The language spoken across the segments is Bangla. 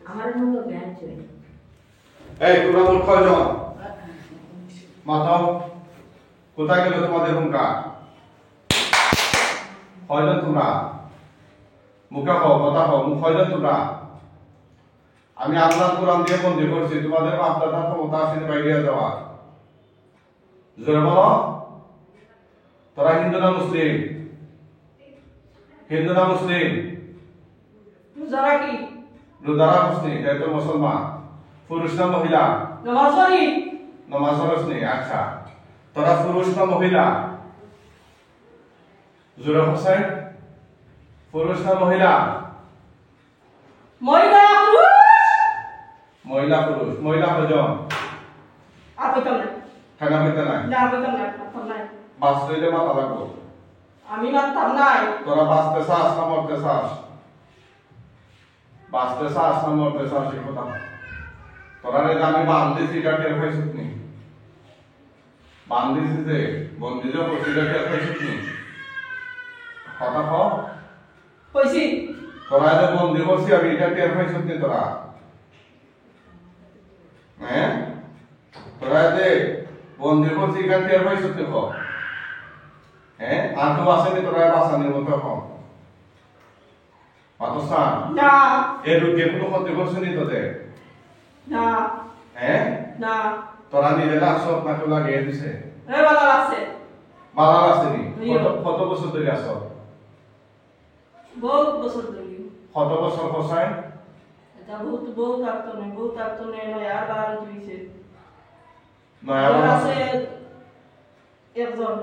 আমার মতো জ্ঞান ছিল। এই তোমরা মোট কয়জন? মাতাও কোথায় গেল তোমাদের হুঙ্কার? কয়জন তোমরা? মুখে কও, কথা কও, মুখ কয়জন তোমরা? আমি আল্লাহর কোরআন দিয়ে বন্দী করছি, তোমাদের বাপ দাদার ক্ষমতা আছে বাইরে যাওয়া। জোরে বলো। তোরা হিন্দু না মুসলিম? হিন্দু না মুসলিম? যারা কি রোজারা মুসলিম, তাই তো মুসলমান। পুরুষ না মহিলা? নামাজ পড়ি। নামাজ পড়ছ নি? আচ্ছা, তোরা পুরুষ না মহিলা? জোরে হোসেন, পুরুষ না মহিলা? মহিলা পুরুষ। মহিলা পুরুষ। মহিলা কয়জন? আপনি না খানা পেতে নাই? না আপনি না আপনি নাই। বাঁচতে হইলে মাথা লাগবো। আমি মানতাম নাই। তোরা বাঁচতে চাস না মরতে চাস? বাঁচতে চাস না মরতে চাস এই কথা। তোরা রে আমি বান্ধিছি এটা টের পাইছিস নি? বান্ধিছি যে বন্দি যে করছি এটা টের পাইছিস নি? কথা কও। কইছি তোরা যে বন্দি করছি আমি এটা টের পাইছিস নি তোরা? হ্যাঁ, তোরা যে বন্দি করছি এটা টের পাইছিস নি? কও। হ্যাঁ, আর তো আসেনি তোরা বাঁচানোর মতো এখন? মাতসা না এর রুকে কোনো ক্ষতি করছিনি তোদের? না হ্যাঁ, না। তোরা নিজেরা সব নাকে লাগিয়ে দিছে। এ ভালো লাগছে। ভালো আসেনি? কত বছর ধরে আছো? বহুত বছর ধরে। কত বছর কষায়? এটা বহুত বহুত আত্ম নেই নয় আর বার হইছে। নয়া আমার বছর আছে একজন।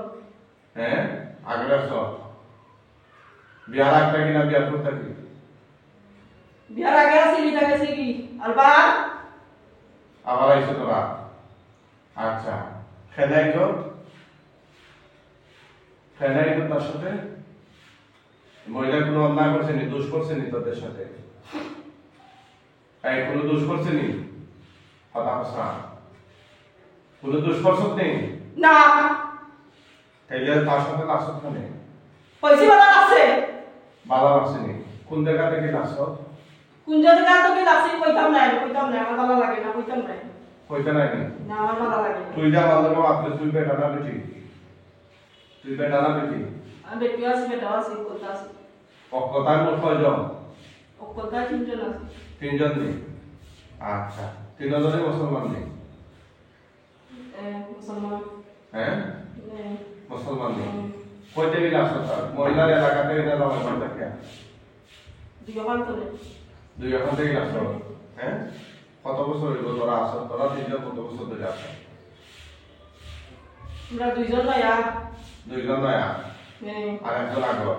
হ্যাঁ, আগের বছর বিয়ার একটা কিনা বিয়ার করতে কি? বিয়ার আগে আছে লিটা গেছে কি আর বার আবার আইছো তোরা? আচ্ছা, খেলাই তো তার সাথে মহিলা কোনো অন্যায় করছেনি, দোষ করছেনি তোদের সাথে? এই কোনো দোষ করছেনি? কথা কথা কোনো দোষ করছত নেই? না তাইলে তার সাথে লাসত খানে পয়সা ভালো লাগছে। ভালো লাগছেনি? কোন জায়গা থেকে লাসত? কোন জায়গা তো কি লাগছে কইতাম না আমার ভালো লাগে না কইতাম না। কইতে নাই নি? না আমার ভালো লাগে না। তুই যা বান্ধব আপনি তুই বেটা না বেটি? তুই বেটা না বেটি? আমি বেটি আছে বেটা আছে কইতা আছে। কথায় মোট কয়জন? ও কইতা তিনজন আছে। তিনজন নেই? আচ্ছা, তিনজনই মুসলমান নেই? মুসলমান। হ্যাঁ, মুসলমান নেই। কইতে গেলে আসো তার মহিলার এলাকাতে এটা জমা করতে কে? দুই ওখান থেকে আসো। হ্যাঁ, কত বছর হইল তোরা আসো? তোরা তিনজন কত বছর ধরে আসো? আমরা দুইজন নয়া। দুইজন নয়া আর একজন আগর।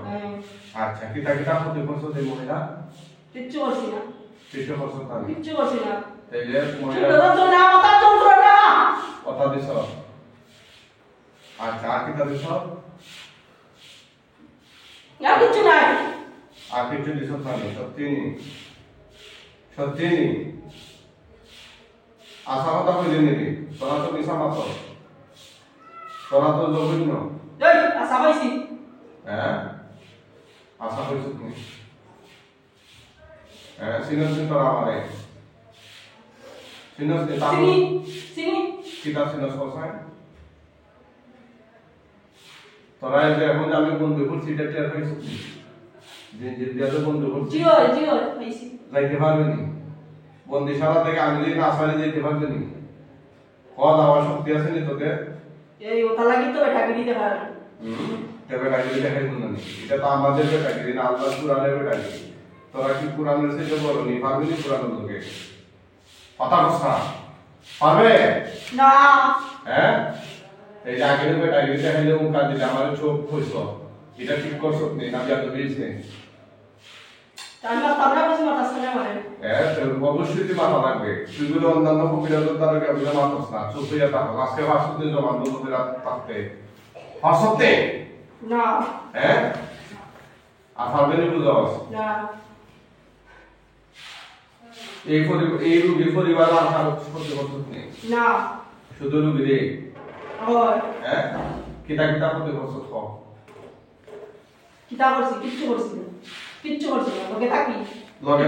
আচ্ছা, কিতা কিতা ক্ষতি করছো এই মহিলা? কিচ্ছু করছি না। কিছু করছো না? কিচ্ছু করছি না। তাইলে মহিলা কথা দিছ? আচ্ছা, আর কিতা দিছ? কিচ্ছু নাই। আর কিছু দিছ না? সত্যি নি? সত্যি নি? আশা কথা কইলে নিবি? তোরা তো মিশা মাত্র, তোরা তো জঘন্য। আশা পাইছি। হ্যাঁ, আশা কইছিস নি? হ্যাঁ, সিনস নি তোরা আমারে? সিনস নি? চিনি চিনি কিতা সিনস কসাই? তোরা যে এখন যে আমি বন্ধু করছি এটা টের পাইছিস নি? যে বন্ধু করছি জিও জিও পাইছি। যাইতে পারবে নি? বন্দিশালা থেকে আমি যদি না সারি যেতে পারবে নি? কল আমার শক্তি আছে নি তোদের? এই ওটা লাগি তো বেটাকে দিতে পারে। তবে বেটাগিরি দেখাই না নি? এটা তো আমাদের বেটাগিরি না, আল্লাহ কুরআনের বেটাগিরি। তোরা কি কুরআনের থেকে বড় নি? পারবি নি কুরআনের লোকে? কথা কথা পারবে না। হ্যাঁ, এই যে আগের বেটাগিরি দেখাইলে মুখা দিলে আমার চোখ খুঁজছ, এটা ঠিক করছ নি? না বিয়া তো দিয়েছে? আমরা আমরা বসে মাথা সামনে মারে। হ্যাঁ, অবশ্যই তুই মাথা লাগবে। তুই বলে অন্যান্য কবিরাজের দ্বারা কেমন মাথস না, চুপ হইয়া থাকো। আজকে ভাষণ জমা বন্ধুদের থাকতে ভাষতে না। হ্যাঁ, আর পারবে নি বুঝাস? না। এই রুগী পরিবার আর কারো ক্ষতি করছিস নি? না। শুধু রুগী রে? হয়। হ্যাঁ, কিতা কিতা ক্ষতি করছিস ক? কিতা করছি কিচ্ছু করছি না। কিচ্ছু করছি না। তোকে থাকি লগে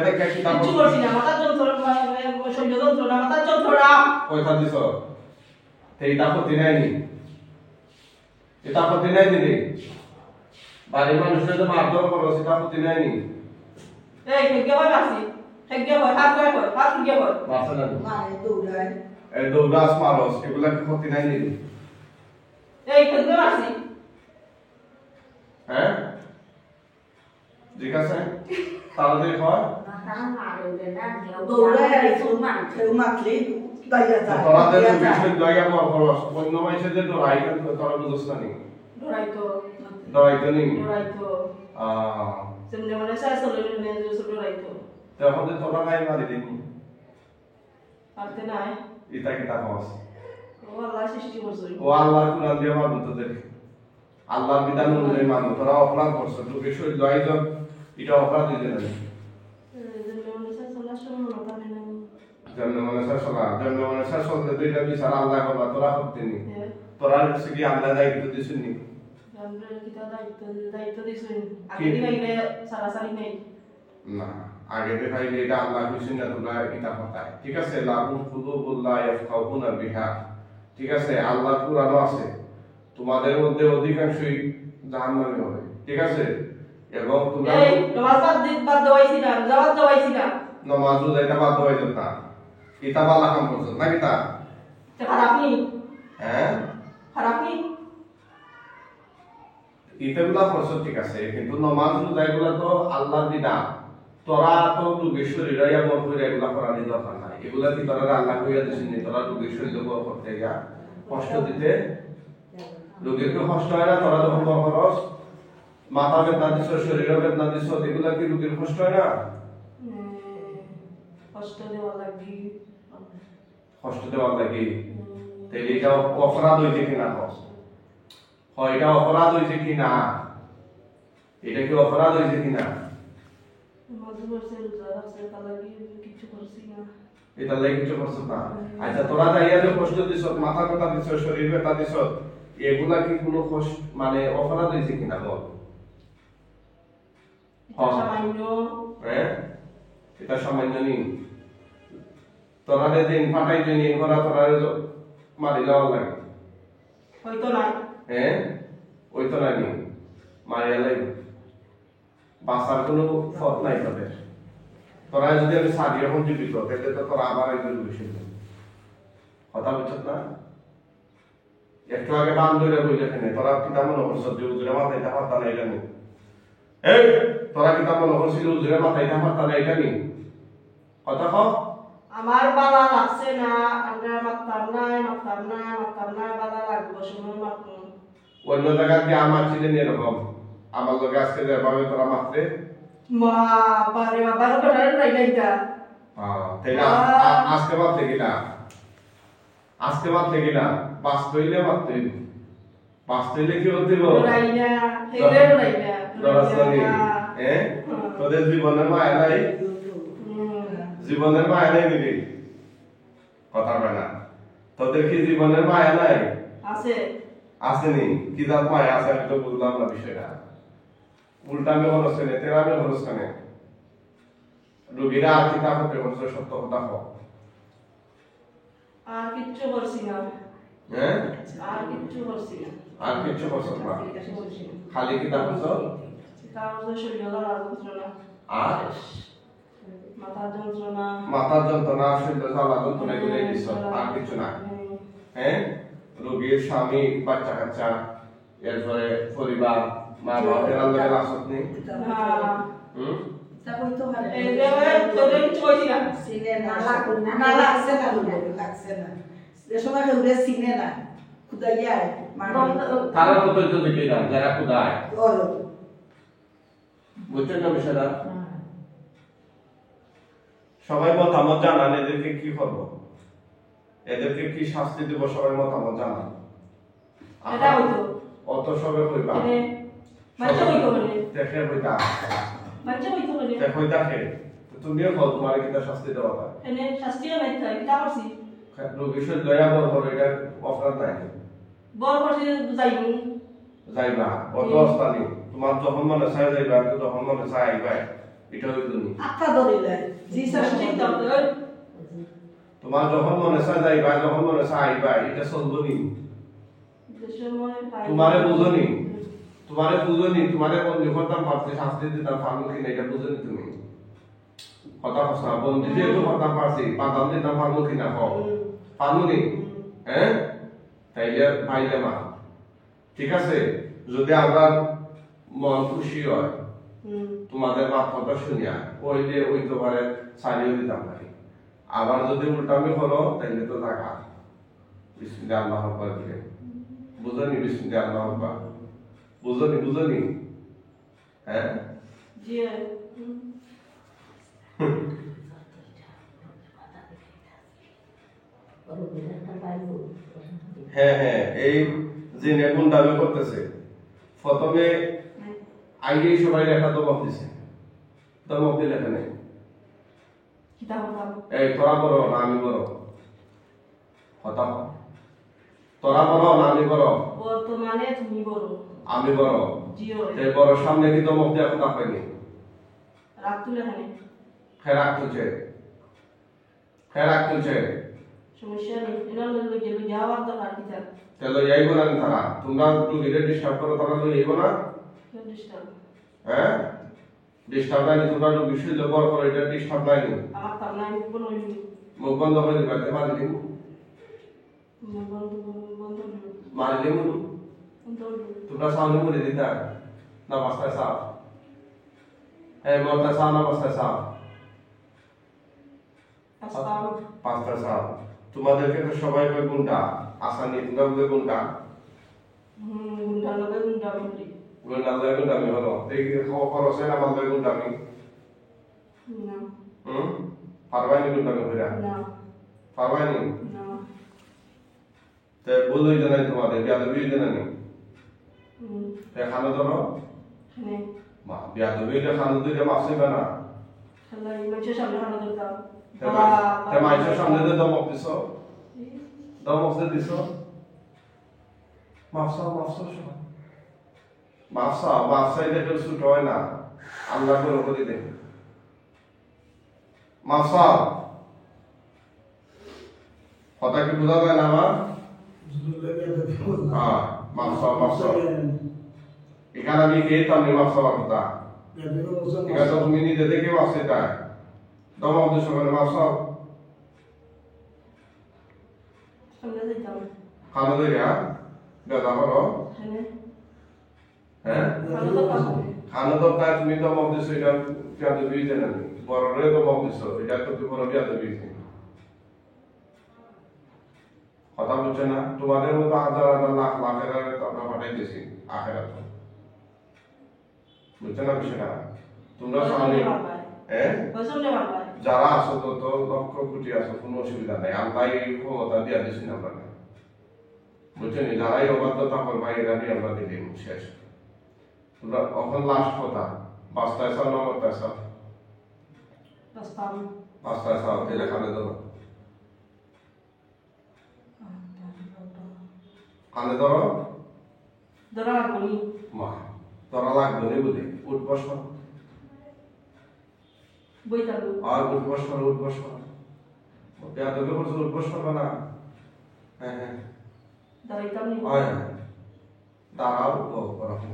থেকে কিতাব কিছু করছি না, মাথার যন্ত্রণা, শরীর যন্ত্রণা, মাথার যন্ত্রণা। কয়টা দিছ এইটা ক্ষতি নাইনি এটা ক্ষতি নাইনি রে বাড়ির মানুষের যে মারধর করো সেটা ক্ষতি নাইনি এই থেকে হয় মাসি, থেকে হয় হাত হয় হাত থেকে হয় মারছে না মানে দৌড়ায় এই দৌড়াস মারস এগুলা কি ক্ষতি নাইনি রে এই থেকে মাসি। হ্যাঁ ঠিক আছে তাড়াতাড়ি হয় দৌড়ায় আর কেউ মারলে দাইয়া যায় তোরাদের বিষয় দয়া কর খরচ অন্য মাইসের যে ডরাই কিন্তু তোরা বুঝছ না নি ডরাইতো নি সেমনে মনে সাই চলে নে যে ডরাইতো তখন তো তোরা নাই মারি দিনি পারতে নাই এটা কি তা হস ও আল্লাহ সৃষ্টি করছে ও আল্লাহর কুরআন দিয়ে মারব তোদের আল্লাহর বিধান অনুযায়ী মানব তোরা অপরাধ করছ তো বিষয় দয়াই তো এটা অপরাধ দিতে না জন্ম মনসা চলতে দুইটা বিচার আল্লাহ করবা তোরা করতে নি তোরা হচ্ছে কি আল্লাহ দায়িত্ব দিছেন নি না আগে দেখাইলে এটা আল্লাহ কইছেন না তোমরা এটা কথায় ঠিক আছে লাহু কুলুবুল্লাহ ইয়াফকাহুনা বিহা ঠিক আছে আল্লাহ কুরআনও আছে তোমাদের মধ্যে অধিকাংশই জাহান্নামে হবে ঠিক আছে এবং তোমরা এই নামাজ বাদ দেওয়াইছি না জামাত দেওয়াইছি না নামাজ এটা বাদ দেওয়াই যেত না কিতাব আল্লাহ কাম করছে না কিতা খারাপ নি হ্যাঁ খারাপ নি ইতেগুলা করছো ঠিক আছে কিন্তু নামাজ রোজাগুলা তো আল্লাহর বিধান তোরা তো রোগীর শরীরে এমন করে এগুলা করার দরকার নাই এগুলা কি তোরা আল্লাহ কইয়া দিছেন নি তোরা রোগীর শরীরে করতে গিয়া কষ্ট দিতে রোগীর কি কষ্ট হয় না তোরা যখন করস মাথা বেদনা দিছ শরীরে বেদনা দিছ এগুলা কি রোগীর কষ্ট হয় না কষ্ট দেওয়া লাগি কষ্ট দেওয়ার লাগে তাহলে এটা অপরাধ হইছে কিনা কস হয় এটা অপরাধ হইছে কিনা এটা কি অপরাধ হইছে কিনা এটা লাগে কিছু করছ না আচ্ছা তোরা যাইয়া যে কষ্ট দিছ মাথা ব্যথা দিছ শরীর ব্যথা দিছ এগুলা কি কোনো কষ্ট মানে অপরাধ হইছে কিনা বল হ্যাঁ এটা সামান্য নি তোরা দিন ফাটাই দিন করা তোরা মারি যাওয়ার লাগে হয়তো না হ্যাঁ ওই তো নাই মারিয়া লাগবে বাঁচার কোনো পথ নাই তোদের তোরা যদি আমি সারি এখন জীবিত তাহলে তো তোরা আবার একজন বেশি কথা বুঝছ না একটু আগে বান ধরে বইলে এখানে তোরা কিতাব মনে করছ যে উজুরে মাথায় এটা পাতা না এটা নেই এই তোরা কিতাব মনে করছিল উজুরে মাথায় এটা পাতা না এটা নেই কথা কও আমার বালা লাগছে না আমরা মারতাম না বালা লাগবো সময় মারতাম অন্য জায়গায় কি আমার ছিলেন এরকম আমার লোক আজকে যেভাবে তোরা মাত্রে বাবারে বাবার কথাটা রাইলাইতা তাই না আজকে মাত্রে কিনা আজকে মাত্রে কিনা বাস্তইলে মাত্রে বাস্তইলে কি হতে গো রাইনা হেলে রাইনা দরাসনি তোদের জীবনের মায়া নাই জীবনের মায়া নাই দিদি কথা কয় না তোদের কি জীবনের মায়া নাই আছে আসেনি কি জাত মায়া আছে আমি তো বুঝলাম না বিষয়টা উল্টা মে খরচ কেনে তেরা মে খরচ কেনে রোগীরা আর কি তা করতে করছে সত্য কথা কও আর কিচ্ছু করছি না হ্যাঁ আর কিচ্ছু করছি না আর কিছু করছ না খালি কি তা করছ তারপর শরীর আর যন্ত্রণা আর মাথার যন্ত্রণা শরীর জ্বালা যন্ত্রণা করে দিছ আর কিছু না হ্যাঁ রোগীর স্বামী বাচ্চা কাচ্চা এরপরে পরিবার মা বাবা এরা লোকের আসত নেই তা কই তো মানে এই যে তোরে কিছু কইছি না সিনে না লাগছে না যে সময় কেউ সিনে না খুদাইয়া মানে তারা কত তো দেখি না যারা খুদায় ও বুঝছেন না বিষয়টা সবাই মতামত জানান এদেরকে কি করব এদেরকে কি শাস্তি দেব সবাই মতামত জানান এটা হইতো অত সবে কইবা বাচ্চা হইতো মানে দেখে কইতা বাচ্চা হইতো মানে দেখে কইতা কে তুমিও কল তোমার কিটা শাস্তি দেওয়া হয় এনে শাস্তিও নাই তাই কিটা করছি রোগীর দয়া বল এটা অপরাধ নাই বল করছি যাইনি যাইবা অত অস্তানি তোমার যখন মনে চাই যাইবা তো যখন মনে চাই আইবা এটা হইতো নি আত্মা ধরিলে জি স্যার ঠিক আছে তোমার যখন মনে চায় যাইবা যখন মনে চায় আইবা এটা চলবো নি তোমারে বুঝনি তোমারে বন্ধু করতাম পারছি শাস্তি দিতাম পারবো কিনা এটা বুঝনি তুমি কথা কথা বন্ধু যেহেতু করতাম পারছি বাদাম দিতাম পারবো কিনা পারবো নি হ্যাঁ তাইলে পাইলে মা ঠিক আছে যদি আমরা মন খুশি হয় তোমাদের কথা শুনিয়া ওইলে ওই তোমারে ছাড়িয়ে দিতাম পারি আবার যদি উল্টামি করো তাইলে তো টাকা বিসমিল্লাহ আল্লাহ আকবার দিলে বুঝনি বিসমিল্লাহ আল্লাহ আকবার বুঝনি হ্যাঁ জি হ্যাঁ হ্যাঁ এই জিনে গুন্ডামি করতেছে প্রথমে আইলেই সবাই লেখা দমক দিছে দমক দিলে এখানে এই তোরা বড় না আমি বড় কথা তোরা বড় না আমি বড় বর্তমানে তুমি বড় আমি বড় জিও এই বড় সামনে কি দমক দেওয়া কথা পাইনি রাত তুলে এখানে ফেরাক তুলছে সমস্যা নেই এনার লোক গেলে যাওয়ার দরকার কি থাকে তাহলে যাইব না তারা তোমরা রুগীরে ডিস্টার্ব করো তারা তো যাইব না ডিস্টার্ব হ্যাঁ ডিস্টার্ব নাই তোমরা রুগী শুইলে বড় করে এটা ডিস্টার্ব নাই আমার তার নাই কোন ওই মুখ বন্ধ করে দিবা মারলি মারলি তোমরা সামনে করে দিতা না বাস্তায় সাপ এই মরতা সাপ না বাস্তায় সাপ পাঁচটা সাপ তোমাদেরকে তো সবাই কয় গুন্ডা আসানি তোমরা বলে গুন্ডা গুন্ডা লগে গুন্ডা বলি গুন্ডা লগে গুন্ডা আমি হলো দেখি খরচ হয় না আমার লগে গুন্ডা আমি না পারবাইনি গুন্ডা আমি হইরা না পারবাইনি না তে বলই জানাই তোমাদের বিয়াদবি জানানি তে খানো ধরো হ্যাঁ মা বিয়াদবি তে খানো দিলে মাফসিবা না খালাই মানুষের সামনে খানা দরকার তে মাইশের সামনে যে দমক দিছো দমক যে দিছো মাফসা এটা কেউ ছুট হয় না আল্লাহ করে উপরে দেন মাফসা কথা কি বোঝা যায় না আমার হ্যাঁ মাফসা এখানে আমি কে তো আমি মাফসা কথা এখানে তো তুমি নিজে দেখে মাফসা এটা দমক দিছো মানে মাফসা সামনে যাইতাম খানো দেবে হ্যাঁ বেদা করো হ্যাঁ খানো তো তাই তুমি তো মগ দিছো এটা বিয়াদবি জানেন বড়রে তো মগ দিছো এটা তো তুমি বড় বিয়াদবি কথা বলছে না তোমাদের মতো হাজার হাজার লাখ লাখের আমরা পাঠাই দিয়েছি আখেরাত বুঝছো না বিষয়টা তোমরা সামনে হ্যাঁ যারা আছো তো লক্ষ কোটি আছো কোনো অসুবিধা নাই আল্লাহ এই ক্ষমতা দিয়া দিয়েছেন আমরা বুঝছেন যারাই অবাধ্যতা করবা এরা নিয়ে আমরা দিলাম শেষ তোমরা এখন লাস্ট কথা বাস্তায় চাও না মরতায় চাও বাস্তায় চাও তেলে খানে ধরো কানে ধরো মা ধরা লাগবে নি বুঝে উঠ বস আর উঠ বস বেয়াদবি করছো উঠ বস করবে না হ্যাঁ হ্যাঁ দাঁড়াও ওরকম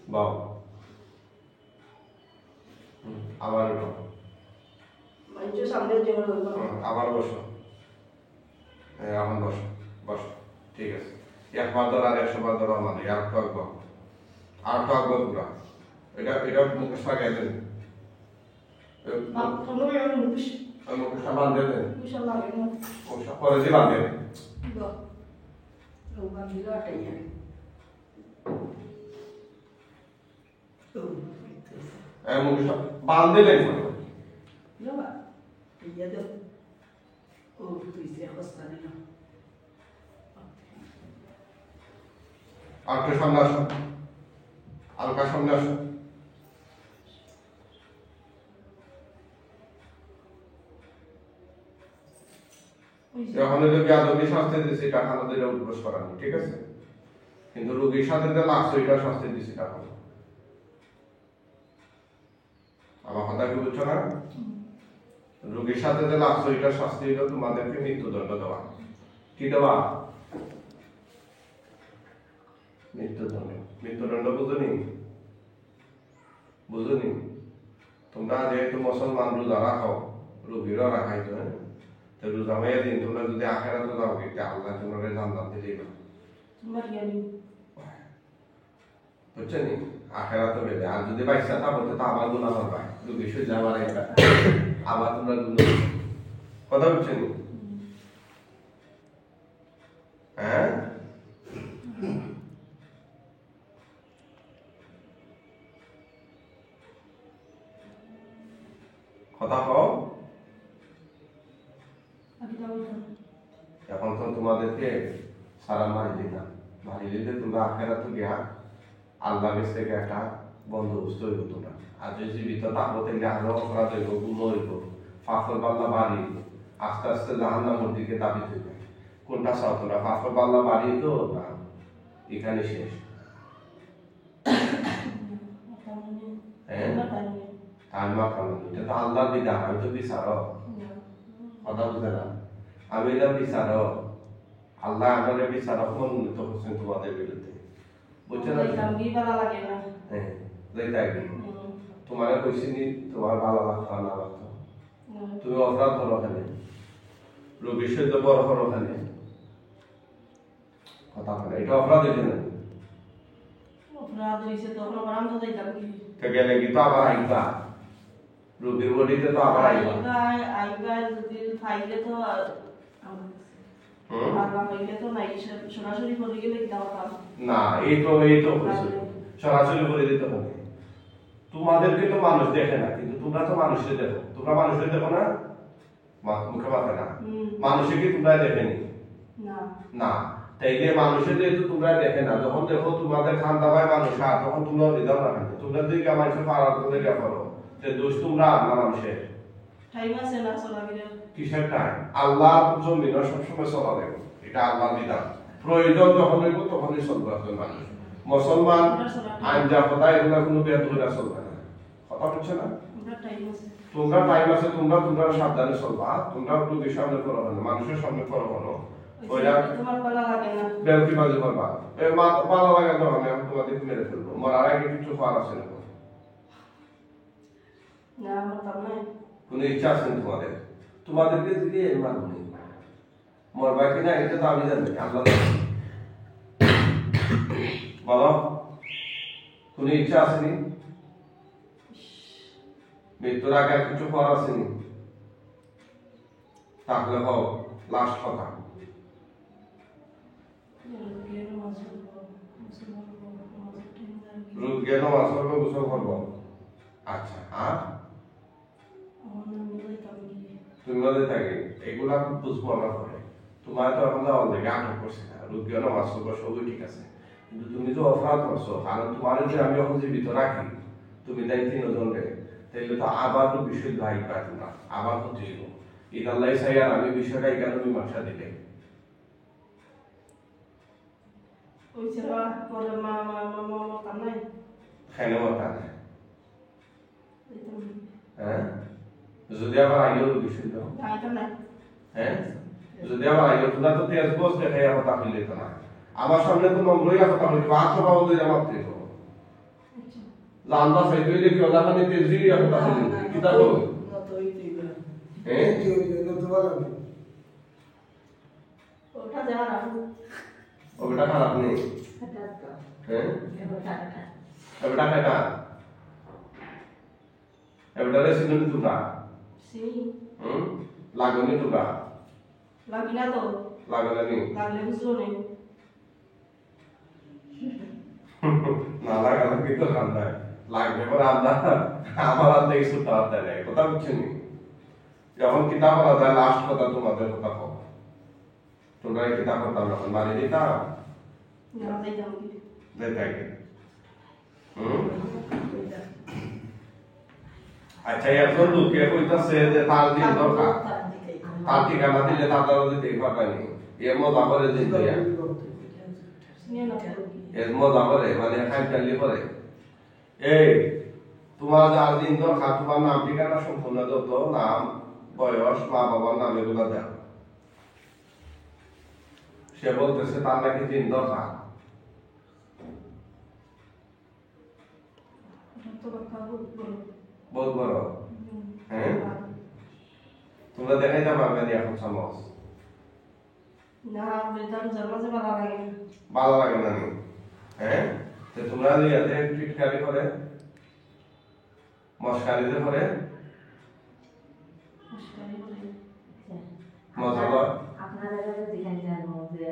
বাও আবার আবার বসো আমার বসো ঠিক আছে একবার ধর আর 100 বার ধরো মানে আর তো একবার পুরা এটা মুখে সাজাই দেন মুখটা বাঁধে দেন মুখটা পরে যে বাঁধে মুখটা বাঁধে দেন আর একটু সামনে আসো হালকা সামনে আসো যখন এটা বিয়াদবি শাস্তি দিয়েছে এটা খানা দিলে উদ্বোস করানি ঠিক আছে কিন্তু রোগীর সাথে যে লাগছে এটা শাস্তি দিছি তখন। আমার কথা কি বুঝছো না? রোগীর সাথে যে লাগছে এটা শাস্তি হলো তোমাদেরকে মৃত্যুদণ্ড দেওয়া। কি দেওয়া? মৃত্যুদণ্ড। মৃত্যুদণ্ড বুঝুনি? বুঝুনি? তোমরা যেহেতু মুসলমান রোজা রাখো, রোগীরও রাখাইতো, তো রোজা হয়ে দিন তোমরা যদি আখেরাতে যাও কিন্তু আল্লাহ তোমাদের জান্নাত দিলেই না। বুঝছো নি? আখেরাতে বেঁধে আর যদি বাইসা থাকো তো আবার গুনাহ করবা, রোগী সহ্য আবার একটা আবার তোমরা গুনাহ। কথা বুঝছো নি? হ্যাঁ, কথা কও। এখন তো তোমাদেরকে সারা মারি দিতাম, মারি দিতে তোমরা আখেরাতে গিয়া আল্লাহ কাছ থেকে একটা বন্দোবস্ত হইব তোমরা। আর যদি জীবিত থাকবো তাহলে আরো অপরাধ হইব, গুণ হইব, ফাফর পাল্লা বাড়ি, আস্তে আস্তে জাহান্নামের দিকে দাবি হইবে। কোনটা চাও তোমরা? ফাফর পাল্লা বাড়ি তো না এখানে শেষ? হ্যাঁ, আমি মাখানো এটা তো আল্লাহর বিধান, আমি তো বিচারক। কথা বুঝে না? আমি না বিচারক, আল্লাহ আমাদের বিচারক মনোনীত করছেন তোমাদের বিরুদ্ধে। বুঝছো না? হ্যাঁ, যেটাই তোমার কইছি নি তোমার ভালো লাগতো না লাগতো, তুমি অপরাধ করো ওখানে, রোগীর সহ্য বড় করো ওখানে, কথা বলে এটা অপরাধ হয়েছে না? গেলে কি তো আবার আইবা, রোগীর বডিতে তো আবার আইবা। না এই তো সরাসরি করে দিতে হবে। তোমাদেরকে তো মানুষ দেখে না, কিন্তু তোমরা তো মানুষকে দেখো। তোমরা মানুষকে দেখো না, মুখে মাথা না, মানুষকে কি তোমরা দেখেনি? না, তাইলে মানুষের যেহেতু তোমরা দেখে না, যখন দেখো তোমাদের খান্দা ভাই মানুষ আর তখন তোমরা দিদাও না, তোমরা দিকে মানুষের পাড়া করে করো, যে দোষ তোমরা না মানুষের। কিসের টাইম? আল্লাহ জমিন সবসময় চলা দেবে, এটা আল্লাহ বিধান। প্রয়োজন যখন হইব তখনই চলবে মানুষ। মুসলমান আইনজা কথা এগুলা কোনো বেদ হইলা চলবে না। কথা বুঝছো না? তোমরা টাইম আছে, তোমরা তোমরা সাবধানে চলবা। তোমরা রোগীর সামনে করো না, মানুষের সামনে করো না, ওইটা বেলকি বাজি করবা। পালা লাগে তো আমি তোমাদের মেরে ফেলবো, মরার আগে কিছু হওয়ার আছে না? কোনো ইচ্ছা আছে তোমাদের? তোমাদেরকে যদি মানবনি মরবা কিনা এটা তো আমি জানি, আল্লাহ বলো। কোনো ইচ্ছা আসেনি? মৃত্যুর আগে আর কিছু করার আসেনি? তাহলে হোক লাস্ট কথা, রোদ গেল মাছ করবো, গোসল করবো। আচ্ছা, আর তুমি থাকে এগুলা বুঝবো আমরা পরে। তোমার তো এখন অলরেডি আটক করছে না, রোদ গেল মাছ করবো, সবই ঠিক আছে, কিন্তু তুমি তো অপরাধ করছো। কারণ তোমার যে আমি যখন জীবিত রাখি, তুমি তাই 3 জন রে, তাইলে তো আবার তো বিষয় ভাই পাই তোমরা আবার হতে হইব। ঈদ আল্লাহ চাই আর আমি বিষয়টা এখানে মীমাংসা দিলে খাইলে মতা নাই। হ্যাঁ, যদি আবার আইলেও বিষয় দাও, হ্যাঁ, যদি আবার আইলেও তোমরা তো তেজ বস দেখে কথা হইলে তো না। আমার সামনে তো নম্বরই কথা হইলে আচ্ছা বাবু দিলে আমার থেকে জানবা চাইতে হইলে কি ওলা মানে তেজ দিয়ে কথা হইলে কি তা বল? হ্যাঁ, ওটা খারাপ নেই। হ্যাঁ, ওটা খাটা এবারে সিননি তোমরা লাগনি তোমরা লাগিনা তো লাগনি লাগলে বুঝলো নেই না লাগালে কি তো ঠান্ডা লাগবে পরে আমরা আমার হাতে কিছু তাড়াতে নেই। কথা বুঝছেন? যখন কিতাব পড়া যায় লাস্ট কথা তোমাদের কথা কম, তোমরা কিতাব পড়তাম যখন মারি দিতাম দেখাই। আচ্ছা, এখন লোকে কইতাছে যে তার দিন দরকার, তার ঠিকানা দিলে তার দিতে পারবেনি, এর মতো আবার এর মজা করে মানে খাইকালি করে এই তোমার যার দিন দরকার তোমার নাম ঠিকানা সম্পূর্ণ যত নাম বয়স মা বাবার নাম এগুলো দেও সে বলতেছে তার নাকি দিন দরকার বহুত বড় হ্যাঁ তোমরা দেখাইতে পারবে না এখন চামচ না বেদার জন্মতে ভালো লাগে ভালো লাগে না নি হ্যাঁ তো তোমরা ইয়াতে টিটকারি করে মস্কারিতে করে মজা হয় আপনারা যেখানে জানো যে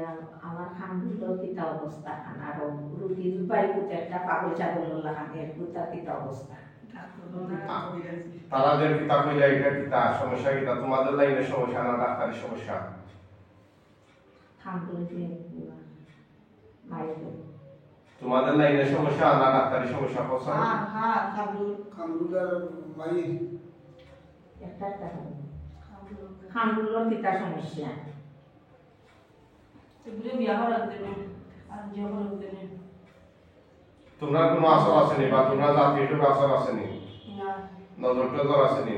আমার খানগুলো কিতা অবস্থা আর রুগীর বাড়িতে একটা পাগল ছাগল লাগানের কুতা কিতা অবস্থা তারা যে কিতা কইলা এটা কিতা সমস্যা কিতা তোমাদের লাইনে সমস্যা না ডাক্তারের সমস্যা খানগুলো দিয়ে বাইরে তোমাদের লাইনে সমস্যা না ডাক্তারের সমস্যা পছন্দ হ্যাঁ হ্যাঁ খাবুল কামরুলার মাই একটা খানগুলোর কিতা সমস্যা এগুলো বিয়া করার জন্য আর বিয়া করার জন্য তোমরা কোনো আসর আসেনি বা তোমরা জাতীয় আসর আসেনি না নজর টজর আসেনি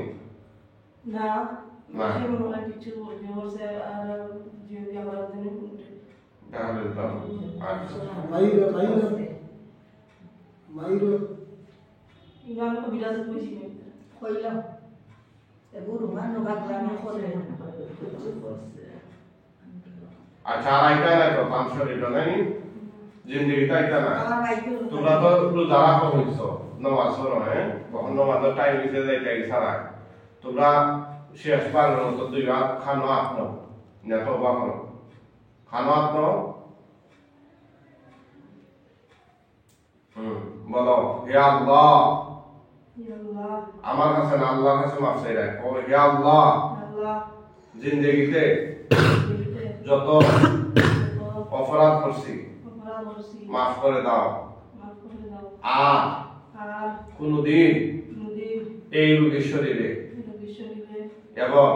না না। সে মনে হয় কিছু বলছে আর যে বিয়া করার জন্য তাহলে দাও আচ্ছা মাইরো ইমান কবিরাজ কইছি কইলাম এগুলো মানুষ বাগলামি করে আচ্ছা আর আইতা না তো পাঁচ শরীরটা নাই জিন্দগিটা আইতা না আমার ভাইকে তোমরা তো রোজা রাখো হইছো নামাজ পড়ো হ্যাঁ কখন নামাজের টাইম হইছে যাইতে সারা তোমরা শেষ পার তো দুই হাত খানো আপনো না তো বাকনো খানো আপনো বলো হে আল্লাহ আল্লাহ আমার কাছে না আল্লাহর কাছে মাফ চাই রাখো হে আল্লাহ আল্লাহ জিন্দগিতে দিতে যত অপরাধ করছি অপরাধ করছি মাফ করে দাও মাফ করে দাও আর আর কোনদিন নদী এই রোগীর শরীরে বিশ্ববিদ্যালয়ে এবং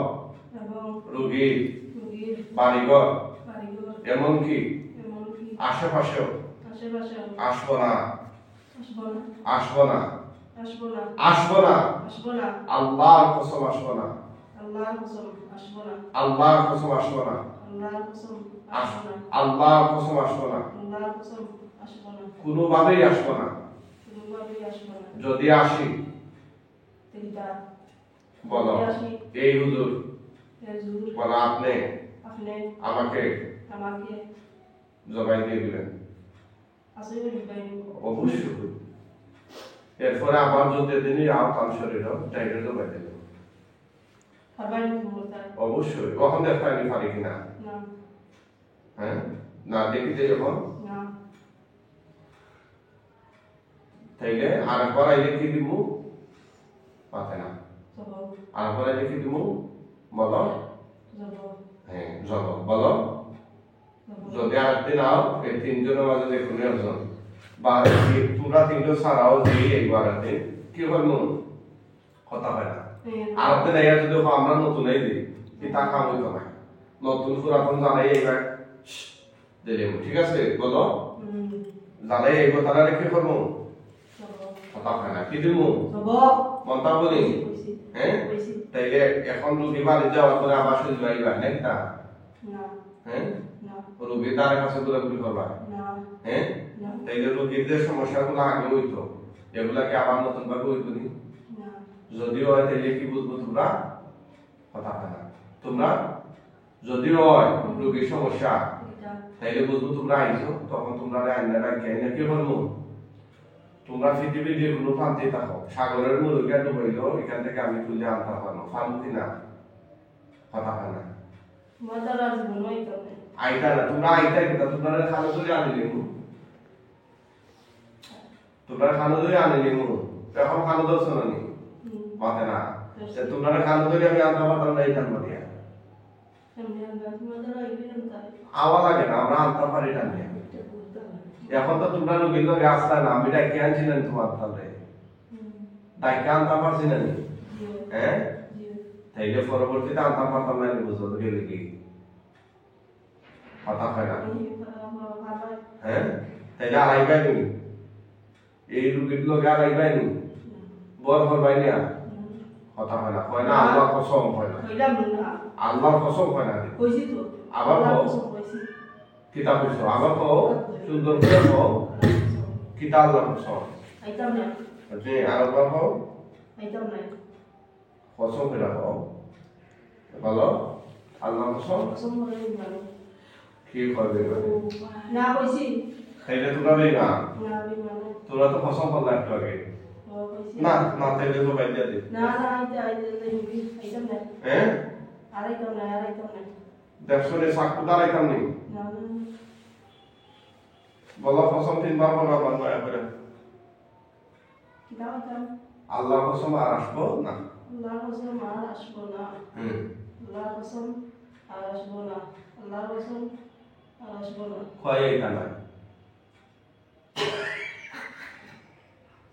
এবং রোগীর রোগীর বাড়িঘর কারিগর এমনকি এমনকি আশেপাশেও আশেপাশে আসবো না আসবো না আসবো না আসবো না আসবো না আসবো না আল্লাহর কসম আসবো না আল্লাহর কসম আসবো না আল্লাহর কসম আসবো না আল্লাহর কসম আসবো না আল্লাহর কসম আসবো না আল্লাহর কসম আসবো না কোনোভাবেই আসবো না কোনোভাবেই আসবো না যদি আসি তিনটা বলো যদি আসি এই হুজুর হুজুর বলো আপনি আপনি আমাকে আমাকে জবাই দিয়ে দিলেন আসলে দিবেন অবশ্যই এরপরে আবার যদি দিনই আওতান শরীর টাইগার জবাই দিলেন পারবেন বলতে অবশ্যই কখন দেখতে পারি কিনা না হ্যাঁ না দেখিতে যখন না তাইলে আর একবার আইলে কি দিব পাতে না যাব আর একবার আইলে কি দিব বলো যাব হ্যাঁ চলো বলো যদি আরেকদিন আও এই তিনজনের মাঝে যে কোনো একজন বা তোমরা তিনজন ছাড়াও যে এইবার দিন কি করবো কথা হয় না আরেকদিন আইয়া যদি আমরা নতুন এই দিই কি তা কাম হইতো না নতুন পুরাতন জানাই এইবার দিলে ঠিক আছে বলো জানাই এই কথাটা কি করবো কথা হয় না কি দিব যাব মন্তব্য নেই হ্যাঁ তাইলে এখন রুগী বাড়ি যাওয়ার পরে আবার সুযোগ আইবা নাকি তা না হ্যাঁ না রুগী তার কাছে ঘোরাঘুরি করবা না হ্যাঁ না তাইলে রোগীর যে সমস্যাগুলো আগে হইতো এগুলাকে আবার নতুন ভাবে হইতো নি না যদিও হয় তাইলে কি বুঝবো তোমরা কথা হয় না তোমরা যদিও হয় রোগীর সমস্যা এটা তাইলে বুঝবো তোমরা আইছো তখন তোমরা আইনা রাখি আইনা কি করবো তোমরা পৃথিবীর যে কোনো প্রান্তে থাকো সাগরের মুরগিয়া ডুবাইলেও এখান থেকে আমি তুলে আনতে পারবো পারবো কিনা কথা হয় না মজার আর জীবন হইতো না আইতা না তোমরা আইতা কিনা তোমরা খানো ধরে আনিলে তোমরা খানো ধরে আনিলে এখন খানো ধরছো না নি মাথে না সে তোমরা খানো ধরে আমি আনতে পারতাম না এইখান মধ্যে এমনি আমরা মজার আইবেন তাই আওয়া লাগে না আমরা আনতে পারি না নিয়ে এখন তো তোমরা রোগীর লোক আসতা না আমি ডাইকে আনছি না তোমার তাহলে ডাইকে আনতে পারছি না নি হ্যাঁ তাইলে পরবর্তীতে আনতে পারতাম না বুঝো গেলে কি কথা হয় না হ্যাঁ তাইলে আড়াইবাই নি এই রুগীর লোক আড়াইবাই নি বর করবাই না কথা হয় না আল্লাহ কসম হয় না কইলাম না আল্লাহর কসম হয় না কইছি তো আবার আল্লাহর কও। কসম কইছি কিতাব কইছো আবার কও সুন্দর করে কও কিতাব আল্লাহ কসম আইতাম না যে আরেকবার কও আইতাম না কসম করে কও বলো আল্লাহ কসম কসম করে ভালো কি করবে না কইছি তাইলে তোমরা নেই না না আমি মানে তোমরা তো কসম করলে একটু আগে ও কইছি না না তাইলে তো বাইরে দে না না আইতাম না হ্যাঁ আইতাম না দেখছো রে সাক্কু দাঁড়াইতাম নি না না বলো কসম তিনবার বলো আমার মায়া করে কি দাও আইতাম আল্লাহ কসম আর আসবো না আল্লাহর কসম আর আসবো না আল্লাহর কসম আর আসবো না আল্লাহর কসম আর আসবো না কয় এটা না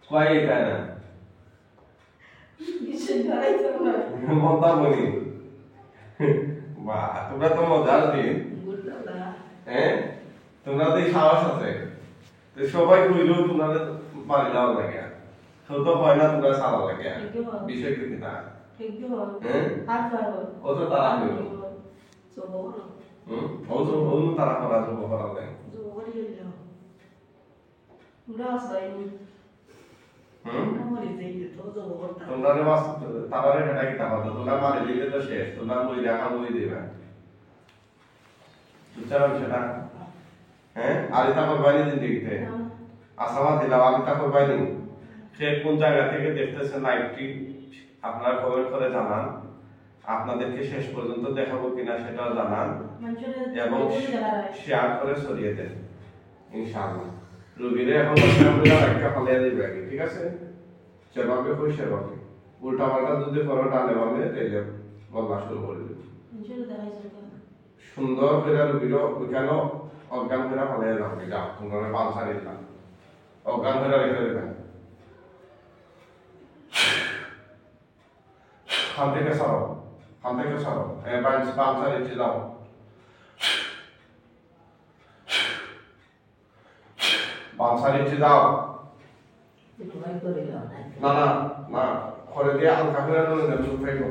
কয় এটা না কিছু দাঁড়াইতাম না মমতা মনি বাহ তোমরা তো মজার দিন হ্যাঁ তোমরা তো এই সাহস আছে তো সবাই কইলেও তোমাদের বাড়ি যাওয়া লাগে কেউ তো হয় না তোমরা সারা লাগে বিষয় কি না ঠিক তো হ্যাঁ আর পারবো অত তারা হইল চলো অত তারা করা যাবো করা যায় জোরে গেল পুরা সাইনি তোমরা রে বাস তারা রে এটা কি তা হতো তোমরা মারি দিলে তো শেষ তোমরা মই দেখা মই দিবা বুঝছাম সেটা হ্যাঁ আরে তা করবানি জিন্দেগিতে আসামা দিলাম আমি তা করবানি সে কোন জায়গা থেকে দেখতেছেন লাইভটি আপনারা কমেন্ট করে জানান আপনাদেরকে শেষ পর্যন্ত দেখাবো কিনা সেটাও জানান এবং শেয়ার করে ছড়িয়ে দেন ইনশাআল্লাহ রুগীরে এখন একটা ফালিয়ে দিবে আগে ঠিক আছে সেভাবে কই সেভাবে উল্টা পাল্টা যদি করো ডানে বামে তাইলে বলা শুরু করে দেবে সুন্দর করে রুগীর ওইখানে অজ্ঞান করে ফালিয়ে যাবে যাও তোমরা পালসা নিলাম অজ্ঞান করে রেখে দেবেন খান থেকে সরো পালসা নিচে যাও পালসা নিচে যাও না না না করে দিয়ে হালকা করে নেবে